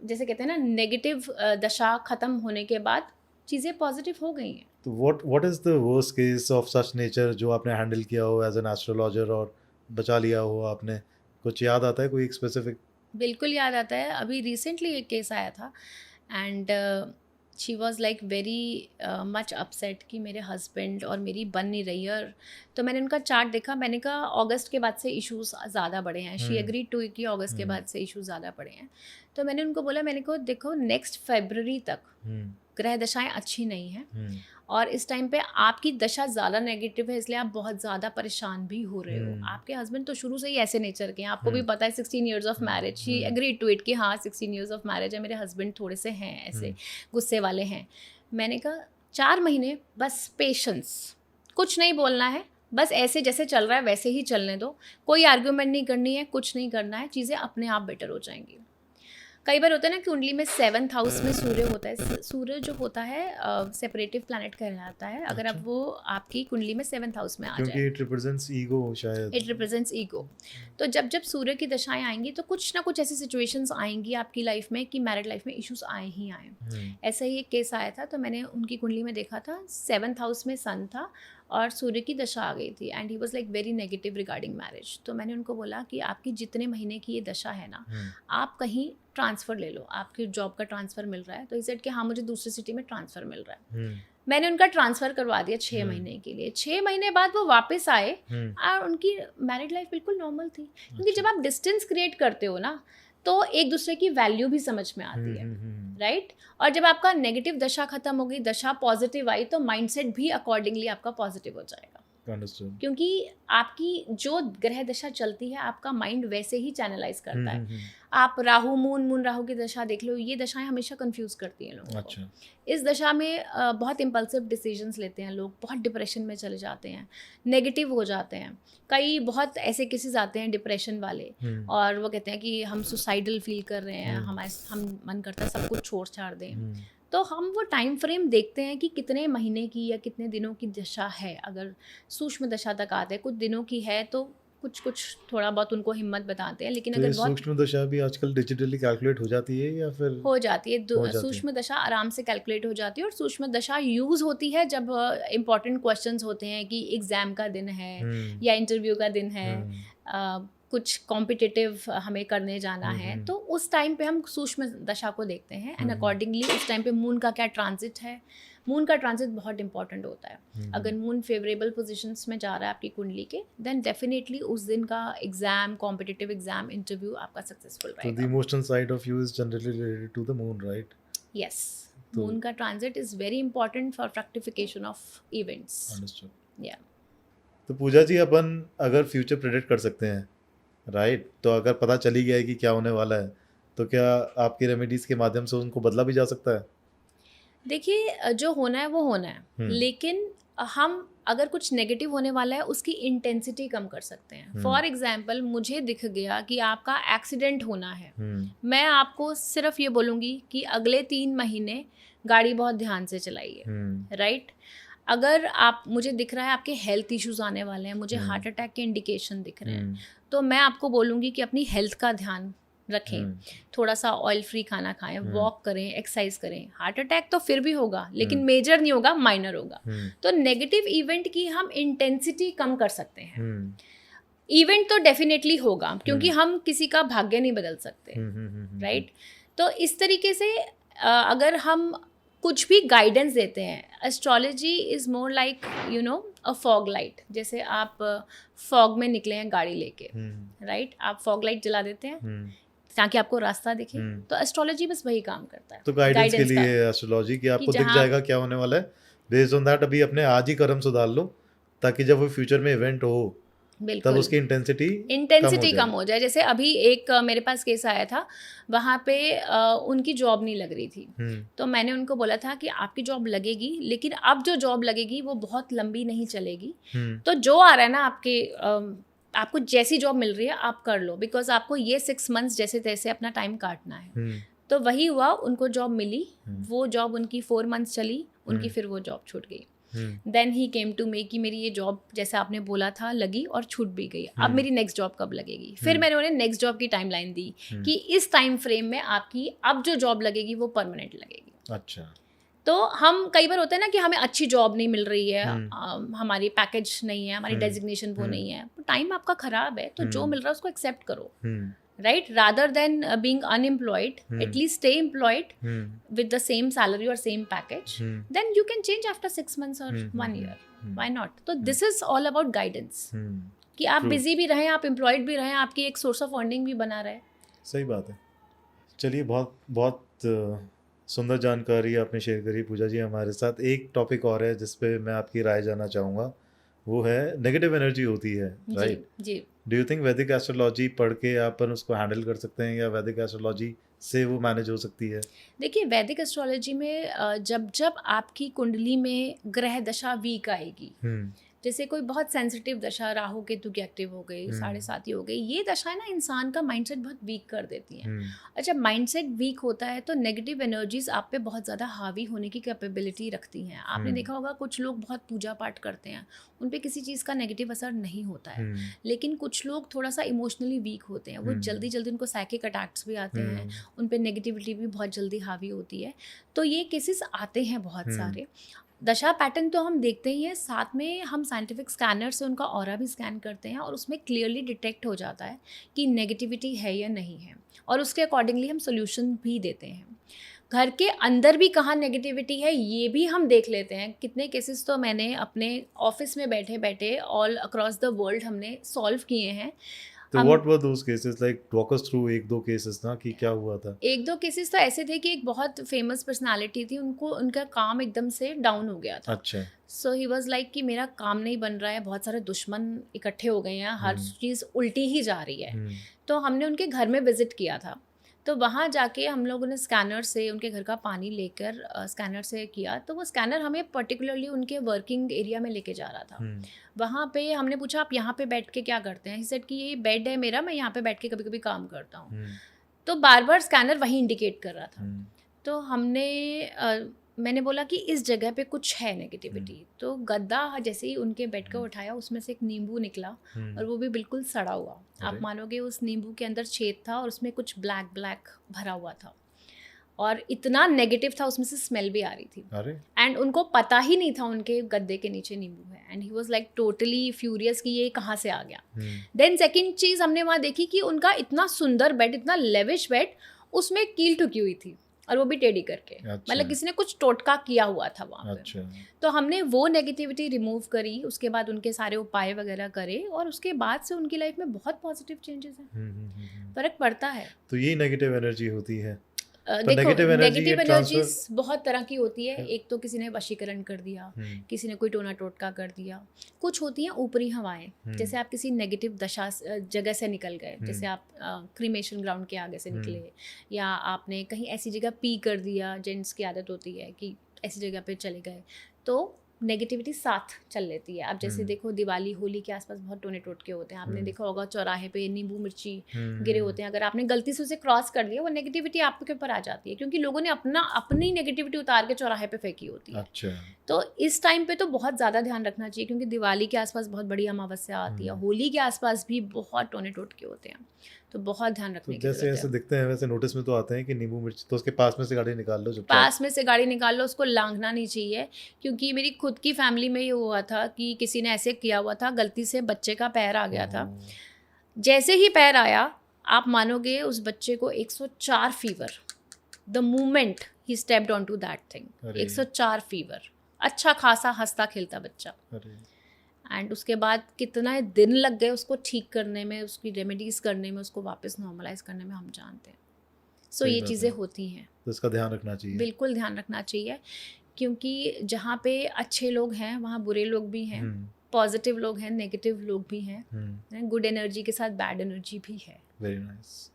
जैसे कहते हैं ना, नेगेटिव दशा खत्म होने के बाद चीज़ें पॉजिटिव हो गई हैं। तो what is the worst case of such nature जो आपने हैंडल किया हो एज एन एस्ट्रोलॉजर और बचा लिया हो आपने? कुछ याद आता है, कोई एक स्पेसिफिक? बिल्कुल याद आता है। अभी रिसेंटली एक केस आया था and she was like very much upset कि मेरे हस्बैंड और मेरी बन नहीं रही है। और तो मैंने उनका चार्ट देखा, मैंने कहा अगस्त के बाद से इश्यूज़ ज़्यादा बढ़े हैं। शी एग्री टू कि अगस्त के बाद से इश्यूज़ ज़्यादा बढ़े हैं। तो मैंने उनको बोला, मैंने कहा देखो नेक्स्ट फरवरी तक ग्रह दशाएं अच्छी नहीं हैं और इस टाइम पे आपकी दशा ज़्यादा नेगेटिव है, इसलिए आप बहुत ज़्यादा परेशान भी हो रहे हो। आपके हस्बैंड तो शुरू से ही ऐसे नेचर के हैं, आपको भी पता है 16 years of marriage. She agree to it कि हाँ 16 इयर्स ऑफ मैरिज है, मेरे हस्बैंड थोड़े से हैं ऐसे गुस्से वाले हैं। मैंने कहा 4 महीने बस पेशेंस, कुछ नहीं बोलना है, बस ऐसे जैसे चल रहा है वैसे ही चलने दो, कोई आर्ग्यूमेंट नहीं करनी है, कुछ नहीं करना है, चीज़ें अपने आप बेटर हो जाएंगी। कई बार होता है ना कि कुंडली में 7th हाउस में सूर्य होता है। सूर्य जो होता है सेपरेटिव प्लैनेट कहलाता है, अगर अब वो आपकी कुंडली में 7th हाउस में आ जाए, क्योंकि इट रिप्रेजेंट्स ईगो, शायद इट रिप्रेजेंट्स ईगो। तो जब जब सूर्य की दशाएं आएंगी तो कुछ ना कुछ ऐसी सिचुएशंस आएंगी आपकी लाइफ में कि मैरिड लाइफ में इश्यूज आए ही आए। ऐसा ही एक केस आया था, तो मैंने उनकी कुंडली में देखा था 7th हाउस में सन था और सूर्य की दशा आ गई थी and he was like very negative regarding marriage. तो मैंने उनको बोला कि आपकी जितने महीने की ये दशा है ना, आप कहीं ट्रांसफ़र ले लो, आपकी जॉब का ट्रांसफ़र मिल रहा है। तो ही सेड कि हाँ मुझे दूसरी सिटी में ट्रांसफ़र मिल रहा है। मैंने उनका ट्रांसफ़र करवा दिया 6 महीने के लिए। 6 महीने बाद वो वापस आए और उनकी मैरिड लाइफ बिल्कुल नॉर्मल थी। क्योंकि जब आप डिस्टेंस क्रिएट करते हो ना तो एक दूसरे की वैल्यू भी समझ में आती है, राइट। और जब आपका नेगेटिव दशा खत्म हो गई, दशा पॉजिटिव आई, तो माइंडसेट भी अकॉर्डिंगली आपका पॉजिटिव हो जाएगा। क्योंकि आपकी जो ग्रह दशा चलती है आपका माइंड वैसे ही चैनलाइज करता है। आप राहु मून राहु की दशा देख लो, ये दशाएं हमेशा कंफ्यूज करती हैं लोगों को। इस दशा में बहुत इम्पल्सिव डिसीजंस लेते हैं लोग, बहुत डिप्रेशन में चले जाते हैं, नेगेटिव हो जाते हैं। कई बहुत ऐसे केसेस आते हैं डिप्रेशन वाले और वो कहते हैं कि हम सुसाइडल फील कर रहे हैं, हम मन करता है सब कुछ छोड़ छाड़ दें। तो हम वो टाइम फ्रेम देखते हैं कि कितने महीने की या कितने दिनों की दशा है। अगर सूक्ष्म दशा तक आते हैं, कुछ दिनों की है तो कुछ थोड़ा बहुत उनको हिम्मत बताते हैं। लेकिन तो अगर बहुत सूक्ष्म दशा भी आजकल डिजिटली कैलकुलेट हो जाती है या फिर हो जाती है? सूक्ष्म दशा आराम से कैलकुलेट हो जाती है और सूक्ष्म दशा यूज़ होती है जब इम्पॉर्टेंट क्वेश्चंस होते हैं कि एग्ज़ाम का दिन है या इंटरव्यू का दिन है, कुछ कॉम्पिटिटिव हमें करने जाना है, तो उस टाइम पे हम सूक्ष्म दशा को देखते हैं एंड अकॉर्डिंगली उस टाइम पे मून का क्या ट्रांजिट है। मून का ट्रांजिट बहुत इंपॉर्टेंट होता है। अगर मून फेवरेबल पोजीशंस में जा रहा है आपकी कुंडली के, देन डेफिनेटली उस दिन का एग्जाम, कॉम्पिटिटिव एग्जाम, इंटरव्यू आपका सक्सेसफुल रहेगा। So the emotional side of you is generally related to the moon, right? Yes. Moon का transit is very important for फ्रक्टिफिकेशन of events. Understood. Yeah. तो पूजा जी, अपन अगर future predict कर सकते हैं, right, तो अगर पता चली गया है कि क्या होने वाला है, तो क्या आपकी रेमेडीज के माध्यम से उनको बदला भी जा सकता है? देखिए, जो होना है वो होना है, लेकिन हम अगर कुछ नेगेटिव होने वाला है उसकी इंटेंसिटी कम कर सकते हैं। फॉर एग्जाम्पल, मुझे दिख गया कि आपका एक्सीडेंट होना है, मैं आपको सिर्फ ये बोलूँगी कि अगले 3 महीने गाड़ी बहुत ध्यान से चलाइए, राइट। अगर आप, मुझे दिख रहा है आपके हेल्थ इश्यूज आने वाले हैं, मुझे हार्ट अटैक के इंडिकेशन दिख रहे हैं, तो मैं आपको बोलूँगी कि अपनी हेल्थ का ध्यान रखें, थोड़ा सा ऑयल फ्री खाना खाएं, वॉक करें, एक्सरसाइज करें। हार्ट अटैक तो फिर भी होगा, लेकिन मेजर नहीं होगा, माइनर होगा। तो नेगेटिव इवेंट की हम इंटेंसिटी कम कर सकते हैं। इवेंट तो डेफिनेटली होगा, क्योंकि हम किसी का भाग्य नहीं बदल सकते, राइट? तो इस तरीके से अगर हम कुछ भी गाइडेंस देते हैं, astrology is more like a fog light. जैसे आप फॉग में निकले हैं गाड़ी लेके, राइट? आप फॉग लाइट जला देते हैं ताकि आपको रास्ता दिखे। तो एस्ट्रोलॉजी बस वही काम करता है, तो गाइडेंस के लिए एस्ट्रोलॉजी कि आपको दिख जाएगा क्या होने वाला है, बेस्ड ऑन दैट अभी अपने आज ही कर्म सुधार लो, ताकि जब वो फ्यूचर में इवेंट हो तब उसकी इंटेंसिटी कम हो जाए। जैसे अभी एक मेरे पास केस आया था, वहाँ पे उनकी जॉब नहीं लग रही थी। तो मैंने उनको बोला था कि आपकी जॉब लगेगी, लेकिन अब जो जॉब लगेगी वो बहुत लंबी नहीं चलेगी। तो जो आ रहा है ना आपको जैसी जॉब मिल रही है आप कर लो, बिकॉज आपको ये 6 मंथ्स जैसे तैसे अपना टाइम काटना है। तो वही हुआ, उनको जॉब मिली। वो जॉब उनकी 4 मंथ्स चली, उनकी फिर वो जॉब छूट गई। Then he came to me कि मेरी ये जॉब जैसे आपने बोला था लगी और छूट भी गई, अब मेरी नेक्स्ट जॉब कब लगेगी? फिर मैंने उन्हें नेक्स्ट जॉब की टाइमलाइन दी कि इस टाइम फ्रेम में आपकी अब जो जॉब लगेगी वो परमानेंट लगेगी। अच्छा। तो हम कई बार होता है ना कि हमें अच्छी जॉब नहीं मिल रही है, हमारी पैकेज नहीं है, हमारी डेजिग्नेशन वो नहीं है, टाइम आपका खराब है, तो जो मिल रहा है उसको एक्सेप्ट करो, right? Rather than being unemployed, at least stay employed with the same salary or same package. Then you can change after 6 months or 1 year. Why not? So this is all about guidance. कि आप busy भी रहें, आप employed भी रहें, आपकी एक source of earning भी बना रहे। सही बात है। चलिए, बहुत बहुत सुंदर जानकारी आपने शेयर करी पूजा जी हमारे साथ। एक टॉपिक और है जिस पे मैं आपकी राय जानना चाहूँगा, वो है नेगेटिव एनर्जी होती है, राइट? जी। Do you think Vedic astrology पढ़ के अपन उसको हैंडल कर सकते हैं, या वैदिक एस्ट्रोलॉजी से वो मैनेज हो सकती है? देखिए, वैदिक एस्ट्रोलॉजी में जब आपकी कुंडली में ग्रह दशा वीक आएगी, जैसे कोई बहुत सेंसिटिव दशा राहु केतु की एक्टिव हो गई, 7.5 हो गई, ये दशा है ना इंसान का माइंडसेट बहुत वीक कर देती हैं। अच्छा, माइंडसेट वीक होता है तो नेगेटिव एनर्जीज आप पे बहुत ज़्यादा हावी होने की कैपेबिलिटी रखती हैं। आपने देखा होगा कुछ लोग बहुत पूजा पाठ करते हैं, उन पे किसी चीज़ का नेगेटिव असर नहीं होता है, लेकिन कुछ लोग थोड़ा सा इमोशनली वीक होते हैं, वो जल्दी जल्दी उनको साइकिक अटैक्स भी आते हैं, उन पे नेगेटिविटी भी बहुत जल्दी हावी होती है। तो ये केसेस आते हैं बहुत सारे। दशा पैटर्न तो हम देखते ही हैं, साथ में हम साइंटिफिक स्कैनर से उनका ऑरा भी स्कैन करते हैं, और उसमें क्लियरली डिटेक्ट हो जाता है कि नेगेटिविटी है या नहीं है, और उसके अकॉर्डिंगली हम सोल्यूशन भी देते हैं। घर के अंदर भी कहाँ नेगेटिविटी है ये भी हम देख लेते हैं। कितने केसेस तो मैंने अपने ऑफिस में बैठे बैठे ऑल अक्रॉस द वर्ल्ड हमने सॉल्व किए हैं। तो what were those cases, like walk us through 1-2 cases ना, कि क्या हुआ था? 1-2 केसेस तो ऐसे थे कि एक बहुत फेमस पर्सनालिटी थी, उनका काम एकदम से डाउन हो गया था। अच्छा। सो ही वाज लाइक कि मेरा काम नहीं बन रहा है, बहुत सारे दुश्मन इकट्ठे हो गए हैं, हर चीज़ उल्टी ही जा रही है। तो हमने उनके घर में विजिट किया था। तो वहाँ जाके हम लोगों ने स्कैनर से उनके घर का पानी लेकर स्कैनर से किया, तो वो स्कैनर हमें पर्टिकुलरली उनके वर्किंग एरिया में लेके जा रहा था। वहाँ पे हमने पूछा आप यहाँ पे बैठ के क्या करते हैं? ही सेड कि ये बेड है मेरा, मैं यहाँ पे बैठ के कभी कभी काम करता हूँ। तो बार बार स्कैनर वही इंडिकेट कर रहा था। तो मैंने बोला कि इस जगह पे कुछ है नेगेटिविटी। तो गद्दा जैसे ही उनके बेड को उठाया, उसमें से एक नींबू निकला, और वो भी बिल्कुल सड़ा हुआ। आप मानोगे उस नींबू के अंदर छेद था, और उसमें कुछ ब्लैक ब्लैक भरा हुआ था, और इतना नेगेटिव था, उसमें से स्मेल भी आ रही थी। एंड उनको पता ही नहीं था उनके गद्दे के नीचे नींबू है, and he was like totally furious कि ये कहाँ से आ गया। देन सेकेंड चीज़ हमने वहाँ देखी कि उनका इतना सुंदर बेड, इतना लेविश बेड, उसमें कील ठुकी हुई थी, और वो भी टेढ़ी करके। अच्छा। मतलब किसी ने कुछ टोटका किया हुआ था वहाँ पे। अच्छा। तो हमने वो नेगेटिविटी रिमूव करी, उसके बाद उनके सारे उपाय वगैरह करे, और उसके बाद से उनकी लाइफ में बहुत पॉजिटिव चेंजेस हैं। फर्क पड़ता है। तो यही नेगेटिव एनर्जी होती है। देखो, नेगेटिव एनर्जीज बहुत तरह की होती है। एक तो किसी ने वशीकरण कर दिया, किसी ने कोई टोना टोटका कर दिया। कुछ होती हैं ऊपरी हवाएं, जैसे आप किसी नेगेटिव जगह से निकल गए, जैसे आप क्रीमेशन ग्राउंड के आगे से निकले, या आपने कहीं ऐसी जगह पी कर दिया, जेंट्स की आदत होती है कि ऐसी जगह पे चले गए, तो नेगेटिविटी साथ चल लेती है। अब जैसे देखो, दिवाली होली के आसपास बहुत टोने टोटके होते हैं। आपने देखा होगा चौराहे पे नींबू मिर्ची गिरे होते हैं, अगर आपने गलती से उसे क्रॉस कर लिया, वो नेगेटिविटी आपके ऊपर आ जाती है, क्योंकि लोगों ने अपनी नेगेटिविटी उतार के चौराहे पे फेंकी होती है। अच्छा। तो इस टाइम पे तो बहुत ज़्यादा ध्यान रखना चाहिए, क्योंकि दिवाली के आसपास बहुत बड़ी अमावस्या आती है, होली के आसपास भी बहुत टोने टोटके होते हैं। तो बहुत ध्यान तो रखने की जैसे ज़रूरत ऐसे है। दिखते हैं वैसे नोटिस में तो आते हैं कि नींबू मिर्च, तो उसके पास में से गाड़ी निकाल लो चुपचाप। पास में से गाड़ी निकाल लो, उसको लांघना नहीं चाहिए, क्योंकि मेरी खुद की फैमिली में ये हुआ था कि किसी ने ऐसे किया हुआ था, गलती से बच्चे का पैर आ गया था। ओहो! जैसे ही पैर आया, आप मानोगे उस बच्चे को 104 fever, the moment he stepped on to that thing, अरे! 104 फीवर। अच्छा खासा हँसता खेलता बच्चा। अरे! एंड उसके बाद कितना दिन लग गए उसको ठीक करने में, उसकी रेमेडीज़ करने में, उसको वापस नॉर्मलाइज़ करने में, हम जानते हैं। सो सही ये बात चीज़ें है। होती हैं। तो इसका ध्यान रखना चाहिए। बिल्कुल ध्यान रखना चाहिए, क्योंकि जहाँ पे अच्छे लोग हैं, वहाँ बुरे लोग भी हैं, हुँ, पॉजिटिव लोग हैं, नेगेटिव लोग भी हैं, हुँ। गुड एनर्जी के साथ बैड एनर्जी भी है। Very nice.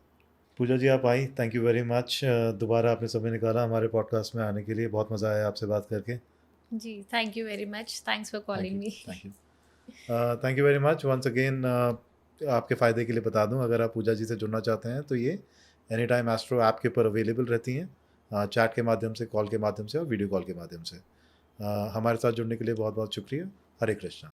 पूजा जी आप आई, थैंक यू वेरी मच। दोबारा आपने समय निकाला हमारे पॉडकास्ट में आने के लिए, बहुत मज़ा आया आपसे बात करके। जी, thank you very much, thanks for thank calling you, me. Thank you. Thank you very much once again. आपके फ़ायदे के लिए बता दूं, अगर आप पूजा जी से जुड़ना चाहते हैं तो ये एनी टाइम एस्ट्रो ऐप के ऊपर अवेलेबल रहती हैं, चैट के माध्यम से, कॉल के माध्यम से और वीडियो कॉल के माध्यम से। हमारे साथ जुड़ने के लिए बहुत बहुत शुक्रिया। हरे कृष्णा।